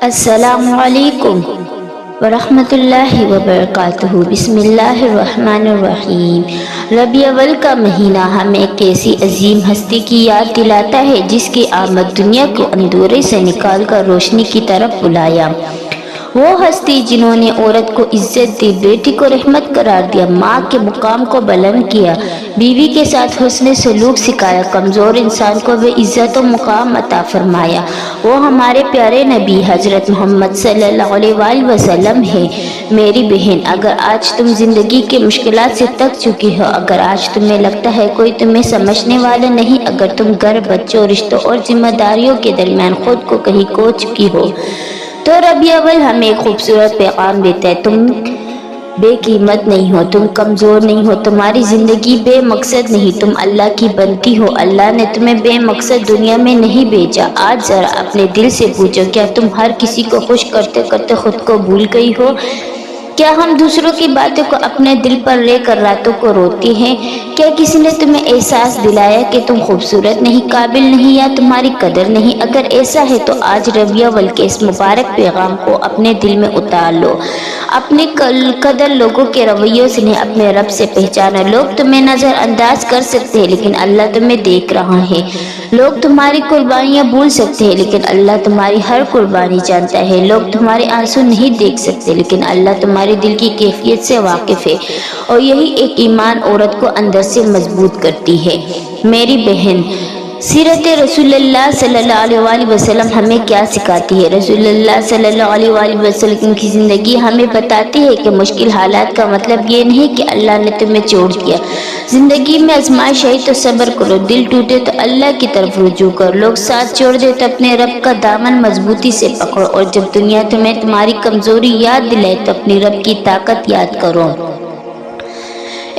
السلام علیکم ورحمۃ اللہ وبرکاتہ۔ بسم اللہ الرحمن الرحیم۔ ربیع الاول کا مہینہ ہمیں ایک ایسی عظیم ہستی کی یاد دلاتا ہے جس کی آمد دنیا کو اندھیرے سے نکال کر روشنی کی طرف بلایا۔ وہ ہستی جنہوں نے عورت کو عزت دی، بیٹی کو رحمت قرار دیا، ماں کے مقام کو بلند کیا، بیوی کے ساتھ حسن سلوک سکھایا، کمزور انسان کو بھی عزت و مقام عطا فرمایا، وہ ہمارے پیارے نبی حضرت محمد صلی اللہ علیہ وآلہ وسلم ہے۔ میری بہن، اگر آج تم زندگی کے مشکلات سے تک چکی ہو، اگر آج تمہیں لگتا ہے کوئی تمہیں سمجھنے والا نہیں، اگر تم گھر، بچوں، رشتوں اور ذمہ داریوں کے درمیان خود کو کہیں کھو چکی ہو، تو ربیع الاول ہمیں ایک خوبصورت پیغام دیتا ہے۔ تم بے قیمت نہیں ہو، تم کمزور نہیں ہو، تمہاری زندگی بے مقصد نہیں، تم اللہ کی بنتی ہو۔ اللہ نے تمہیں بے مقصد دنیا میں نہیں بھیجا۔ آج ذرا اپنے دل سے پوچھو، کیا تم ہر کسی کو خوش کرتے کرتے خود کو بھول گئی ہو؟ کیا ہم دوسروں کی باتوں کو اپنے دل پر لے کر راتوں کو روتے ہیں؟ کیا کسی نے تمہیں احساس دلایا کہ تم خوبصورت نہیں، قابل نہیں یا تمہاری قدر نہیں؟ اگر ایسا ہے تو آج ربیع الاول کے اس مبارک پیغام کو اپنے دل میں اتار لو۔ اپنی قدر لوگوں کے رویوں سے نہیں، اپنے رب سے پہچانا۔ لوگ تمہیں نظر انداز کر سکتے ہیں لیکن اللہ تمہیں دیکھ رہا ہے۔ لوگ تمہاری قربانیاں بھول سکتے ہیں لیکن اللہ تمہاری ہر قربانی جانتا ہے۔ لوگ تمہارے آنسو نہیں دیکھ سکتے لیکن اللہ تمہارے دل کی کیفیت سے واقف ہے، اور یہی ایک ایمان عورت کو اندر سے مضبوط کرتی ہے۔ میری بہن، سیرت رسول اللہ صلی اللہ علیہ وآلہ وسلم ہمیں کیا سکھاتی ہے؟ رسول اللہ صلی اللہ علیہ وآلہ وسلم کی زندگی ہمیں بتاتی ہے کہ مشکل حالات کا مطلب یہ نہیں کہ اللہ نے تمہیں چھوڑ دیا۔ زندگی میں آزمائش آئی تو صبر کرو، دل ٹوٹے تو اللہ کی طرف رجوع کرو، لوگ ساتھ چھوڑ دے تو اپنے رب کا دامن مضبوطی سے پکڑو، اور جب دنیا تمہیں تمہاری کمزوری یاد دلائے تو اپنی رب کی طاقت یاد کرو۔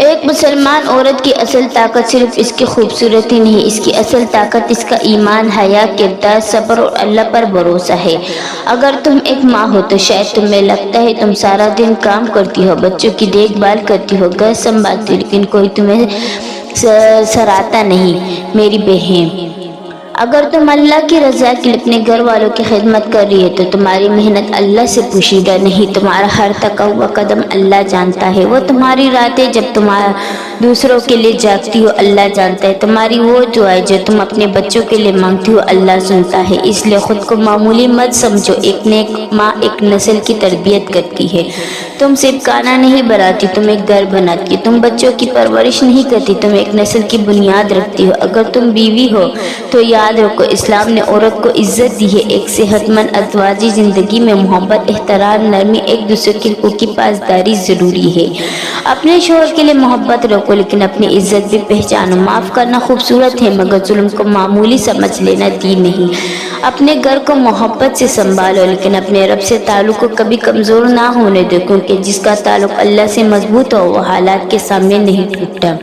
ایک مسلمان عورت کی اصل طاقت صرف اس کی خوبصورتی نہیں، اس کی اصل طاقت اس کا ایمان، حیا، کردار، صبر اور اللہ پر بھروسہ ہے۔ اگر تم ایک ماں ہو تو شاید تمہیں لگتا ہے تم سارا دن کام کرتی ہو، بچوں کی دیکھ بھال کرتی ہو، گھر سنبھالتی ہو، لیکن کوئی تمہیں سراہتا نہیں۔ میری بہن، اگر تم اللہ کی رضا کے لیے اپنے گھر والوں کی خدمت کر رہی ہے تو تمہاری محنت اللہ سے پوشیدہ نہیں، تمہارا ہر تھکا ہوا قدم اللہ جانتا ہے، وہ تمہاری راتیں جب تم دوسروں کے لیے جاگتی ہو اللہ جانتا ہے، تمہاری وہ دعائیں جو تم اپنے بچوں کے لیے مانگتی ہو اللہ سنتا ہے۔ اس لیے خود کو معمولی مت سمجھو، ایک نیک ماں ایک نسل کی تربیت کرتی ہے۔ تم صرف کھانا نہیں بناتی، تم ایک گھر بناتی ہو، تم بچوں کی پرورش نہیں کرتی، تم ایک نسل کی بنیاد رکھتی ہو۔ اگر تم بیوی ہو تو یاد رکھو، اسلام نے عورت کو عزت دی ہے۔ ایک صحت مند ازدواجی زندگی میں محبت، احترام، نرمی، ایک دوسرے کے حقوق کی پاسداری ضروری ہے۔ اپنے شوہر کے لیے محبت رکھو لیکن اپنی عزت بھی پہچانو۔ معاف کرنا خوبصورت ہے مگر ظلم کو معمولی سمجھ لینا دین نہیں۔ اپنے گھر کو محبت سے سنبھالو لیکن اپنے رب سے تعلق کو کبھی کمزور نہ ہونے دو، کیونکہ جس کا تعلق اللہ سے مضبوط ہو وہ حالات کے سامنے نہیں ٹوٹتا۔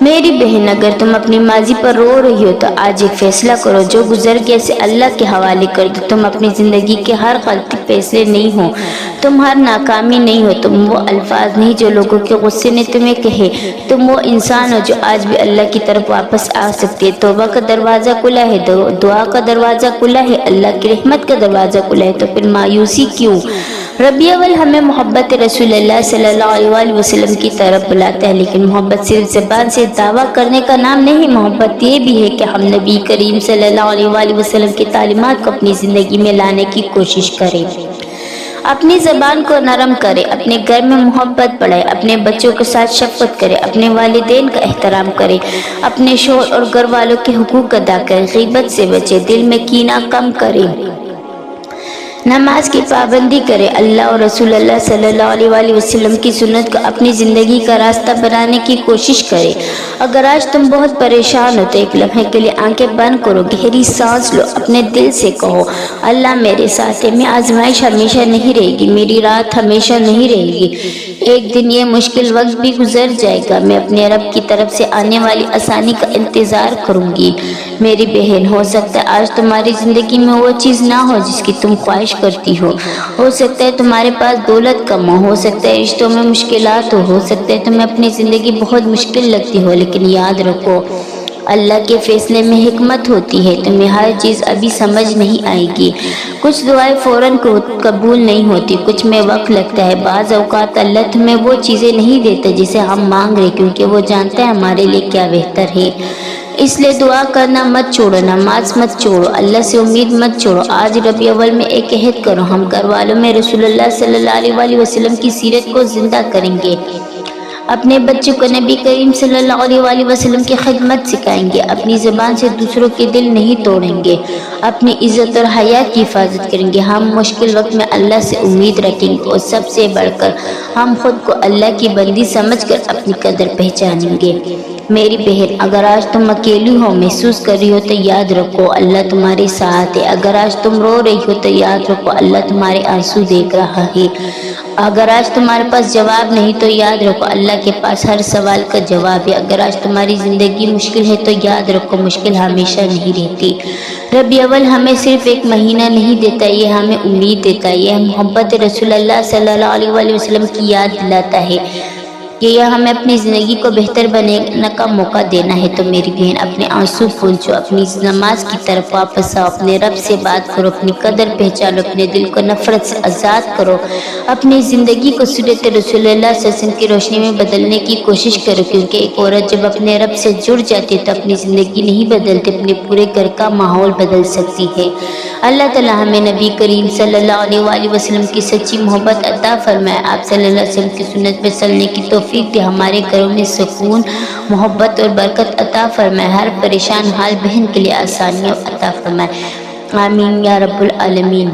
میری بہن، اگر تم اپنی ماضی پر رو رہی ہو تو آج ایک فیصلہ کرو، جو گزر گیا اسے اللہ کے حوالے کر دو۔ تم اپنی زندگی کے ہر غلطی فیصلے نہیں ہو، تم ہر ناکامی نہیں ہو، تم وہ الفاظ نہیں جو لوگوں کے غصے نے تمہیں کہے، تم وہ انسان ہو جو آج بھی اللہ کی طرف واپس آ سکتے۔ توبہ کا دروازہ کھلا ہے، دعا کا دروازہ کھلا ہے، اللہ کی رحمت کا دروازہ کھلا ہے، تو پھر مایوسی کیوں؟ ربیع الاول ہمیں محبت رسول اللہ صلی اللہ علیہ وآلہ وسلم کی طرف بلاتا ہے، لیکن محبت صرف زبان سے دعویٰ کرنے کا نام نہیں، محبت یہ بھی ہے کہ ہم نبی کریم صلی اللہ علیہ وآلہ وسلم کی تعلیمات کو اپنی زندگی میں لانے کی کوشش کریں۔ اپنی زبان کو نرم کرے، اپنے گھر میں محبت بڑھائے، اپنے بچوں کے ساتھ شفقت کرے، اپنے والدین کا احترام کرے، اپنے شوہر اور گھر والوں کے حقوق ادا کرے، غیبت سے بچے، دل میں کینہ کم کرے، نماز کی پابندی کرے، اللہ اور رسول اللہ صلی اللہ علیہ وآلہ وسلم کی سنت کو اپنی زندگی کا راستہ بنانے کی کوشش کرے۔ اگر آج تم بہت پریشان ہو تو ایک لمحے کے لیے آنکھیں بند کرو، گہری سانس لو، اپنے دل سے کہو، اللہ میرے ساتھ ہے، میں آزمائش ہمیشہ نہیں رہے گی، میری رات ہمیشہ نہیں رہے گی، ایک دن یہ مشکل وقت بھی گزر جائے گا، میں اپنے رب کی طرف سے آنے والی آسانی کا انتظار کروں گی۔ میری بہن، ہو سکتا ہے آج تمہاری زندگی میں وہ چیز نہ ہو جس کی تم خواہش کرتی ہو سکتا ہے تمہارے پاس دولت کم ہو سکتا ہے رشتوں میں مشکلات ہو سکتا ہے تمہیں اپنی زندگی بہت مشکل لگتی ہو، لیکن یاد رکھو اللہ کے فیصلے میں حکمت ہوتی ہے، تمہیں ہر چیز ابھی سمجھ نہیں آئے گی۔ کچھ دعائیں فوراً قبول نہیں ہوتی، کچھ میں وقت لگتا ہے۔ بعض اوقات اللہ تمہیں وہ چیزیں نہیں دیتا جسے ہم مانگ رہے، کیونکہ وہ جانتا ہے ہمارے لیے کیا بہتر ہے۔ اس لیے دعا کرنا مت چھوڑو، نماز مت چھوڑو، اللہ سے امید مت چھوڑو۔ آج ربیع الاول میں ایک عہد کرو، ہم گھر والوں میں رسول اللہ صلی اللہ علیہ وسلم کی سیرت کو زندہ کریں گے، اپنے بچوں کو نبی کریم صلی اللہ علیہ وسلم کی خدمت سکھائیں گے، اپنی زبان سے دوسروں کے دل نہیں توڑیں گے، اپنی عزت اور حیا کی حفاظت کریں گے۔ ہم مشکل وقت میں اللہ سے امید رکھیں گے اور سب سے بڑھ کر ہم خود کو اللہ کی بندی سمجھ کر اپنی قدر پہچانیں گے۔ میری بہن، اگر آج تم اکیلی ہو محسوس کر رہی ہو تو یاد رکھو اللہ تمہارے ساتھ ہے۔ اگر آج تم رو رہی ہو تو یاد رکھو اللہ تمہارے آنسو دیکھ رہا ہے۔ اگر آج تمہارے پاس جواب نہیں تو یاد رکھو اللہ کے پاس ہر سوال کا جواب ہے۔ اگر آج تمہاری زندگی مشکل ہے تو یاد رکھو مشکل ہمیشہ نہیں رہتی۔ ربیع الاول ہمیں صرف ایک مہینہ نہیں دیتا، یہ ہمیں امید دیتا ہے، یہ محبت رسول اللہ صلی اللہ علیہ وسلم کی یاد دلاتا ہے کہ یہ ہمیں اپنی زندگی کو بہتر بنانے کا موقع دینا ہے۔ تو میری بہن، اپنے آنسو پھونچو، اپنی نماز کی طرف واپس آؤ، اپنے رب سے بات کرو، اپنی قدر پہچانو، اپنے دل کو نفرت سے آزاد کرو، اپنی زندگی کو سیرت رسول اللہ صلی اللہ علیہ وسلم کی روشنی میں بدلنے کی کوشش کرو، کیونکہ ایک عورت جب اپنے رب سے جڑ جاتی ہے تو اپنی زندگی نہیں بدلتی، اپنے پورے گھر کا ماحول بدل سکتی ہے۔ اللہ تعالیٰ ہمیں نبی کریم صلی اللہ علیہ وسلم کی سچی محبت عطا فرمائے، آپ صلی اللہ علیہ وسلم کی سنت پہ چلنے کی توفیق دے، ہمارے گھروں میں سکون، محبت اور برکت عطا فرمائے، ہر پریشان حال بہن کے لیے آسانیاں عطا فرمائے، آمین یا رب العالمین۔